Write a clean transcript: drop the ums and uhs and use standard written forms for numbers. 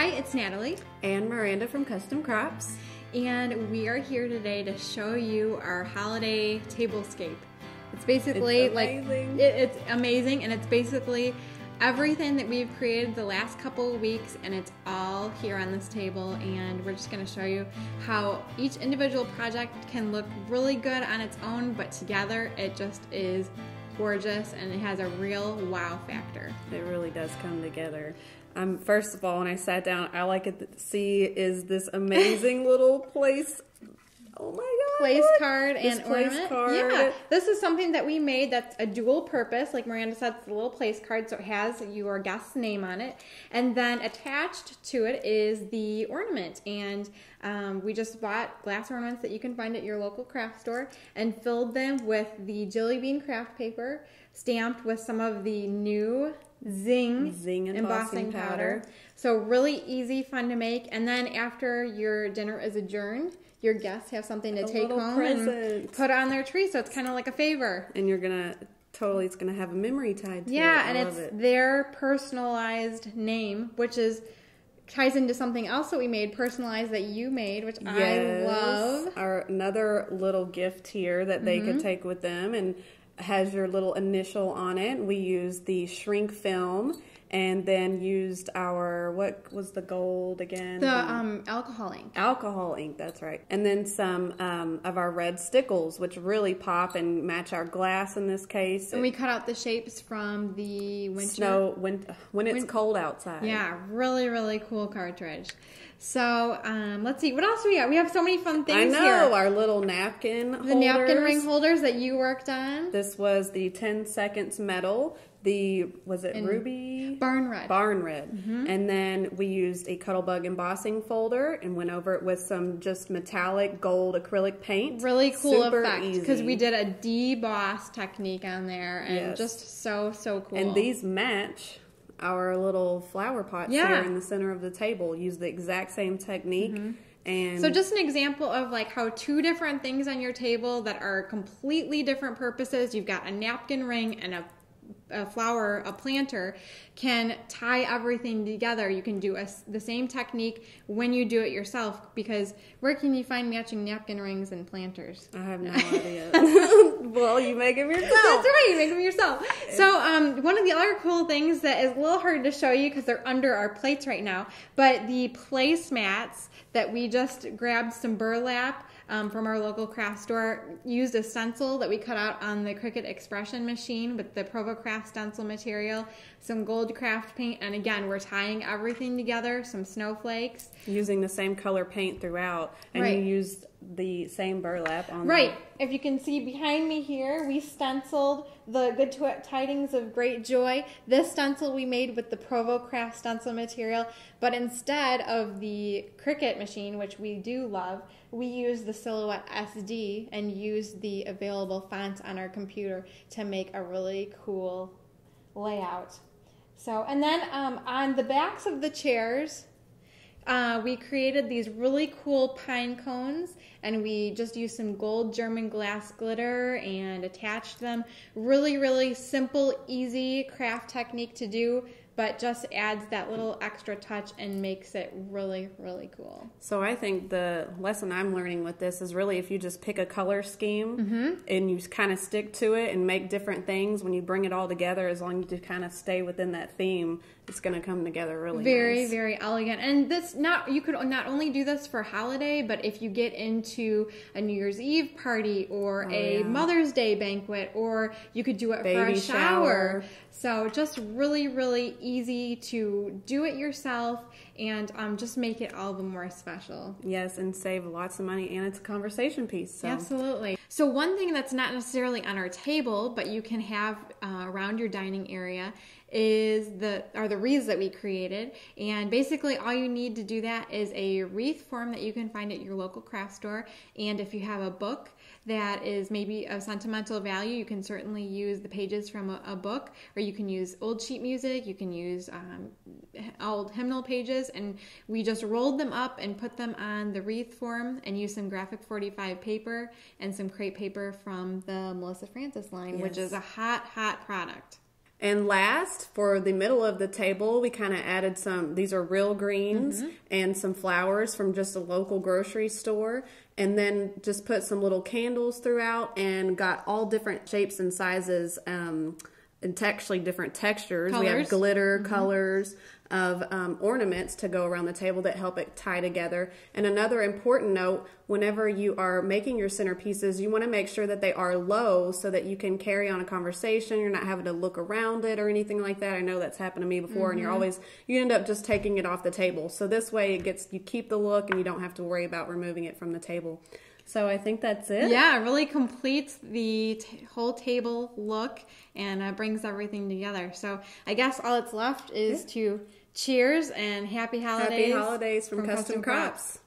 Hi, it's Natalie and Miranda from Custom Crops, and we are here today to show you our holiday tablescape. It's basically it's amazing, and it's basically everything that we've created the last couple of weeks, and it's all here on this table. And we're just going to show you how each individual project can look really good on its own, but together it just is gorgeous, and it has a real wow factor. It really does come together. First of all, when I sat down, all I could see is this amazing little place. Oh my God! Place card and ornament. Card. Yeah, this is something that we made that's a dual purpose. Like Miranda said, it's a little place card, so it has your guest's name on it. And then attached to it is the ornament. And we just bought glass ornaments that you can find at your local craft store and filled them with the Jelly Bean craft paper, stamped with some of the new Zing embossing powder. So really easy, fun to make. And then after your dinner is adjourned, your guests have something to take home and put on their tree. So it's kind of like a favor. And you're gonna it's gonna have a memory tied to it. Yeah, and it's their personalized name, which ties into something else that we made, personalized, that you made, which I love. Another little gift here that they could take with them, and has your little initial on it. We used the shrink film, and then used our, what was the gold again? The alcohol ink. Alcohol ink, that's right. And then some of our red stickles, which really pop and match our glass in this case. And we cut out the shapes from the winter. Snow, when it's cold outside. Yeah, really, really cool cartridge. So, let's see, what else do we got? We have so many fun things here. I know, our little napkin holders. The napkin ring holders that you worked on. This was the 10 seconds metal. Was it ruby? Barn red. Barn red. And then we used a Cuttlebug embossing folder and went over it with some just metallic gold acrylic paint. Really cool Super effect, because we did a deboss technique on there, and just so cool. And these match our little flower pots here in the center of the table. Use the exact same technique. And so just an example of like how two different things on your table that are completely different purposes. You've got a napkin ring and a planter, can tie everything together. You can do the same technique when you do it yourself, because where can you find matching napkin rings and planters? I have no idea. Well, you make them yourself. That's right, you make them yourself. So one of the other cool things that is a little hard to show you because they're under our plates right now, but the placemats that we just grabbed some burlap from our local craft store, used a stencil that we cut out on the Cricut expression machine with the Provo Craft stencil material, some gold craft paint, and again, we're tying everything together, some snowflakes. Using the same color paint throughout, and you used the same burlap on If you can see behind me here, we stenciled the Good Tidings of Great Joy. This stencil we made with the Provo Craft stencil material, but instead of the Cricut machine, which we do love, we used the Silhouette SD and used the available fonts on our computer to make a really cool layout. So, and then on the backs of the chairs, we created these really cool pine cones, and we just used some gold German glass glitter and attached them. Really, really simple, easy craft technique to do, but just adds that little extra touch and makes it really, really cool. So I think the lesson I'm learning with this is really, if you just pick a color scheme and you kind of stick to it and make different things, when you bring it all together, as long as you kind of stay within that theme, it's going to come together really nice. Very elegant. And you could not only do this for holiday, but if you get into a New Year's Eve party or a Mother's Day banquet, or you could do it for a shower. So just really, really easy to do it yourself, and just make it all the more special. Yes, and save lots of money, and it's a conversation piece. So. Absolutely. So one thing that's not necessarily on our table, but you can have around your dining area, are the wreaths that we created. And basically all you need to do that is a wreath form that you can find at your local craft store. And if you have a book that is maybe of sentimental value, you can certainly use the pages from a book, or you can use old sheet music, you can use old hymnal pages, and we just rolled them up and put them on the wreath form and used some graphic 45 paper and some crepe paper from the Melissa Francis line, which is a hot product. And last, for the middle of the table, we kind of added these are real greens and some flowers from just a local grocery store. And then just put some little candles throughout and got all different shapes and sizes and actually different textures. Colors. We have glitter, colors of ornaments to go around the table that help it tie together. And another important note, whenever you are making your centerpieces, you want to make sure that they are low so that you can carry on a conversation. You're not having to look around it or anything like that. I know that's happened to me before, and you end up just taking it off the table. So this way you keep the look and you don't have to worry about removing it from the table. So I think that's it. Yeah, it really completes the whole table look and brings everything together. So I guess all that's left is to cheers and happy holidays. Happy holidays from Custom Crops.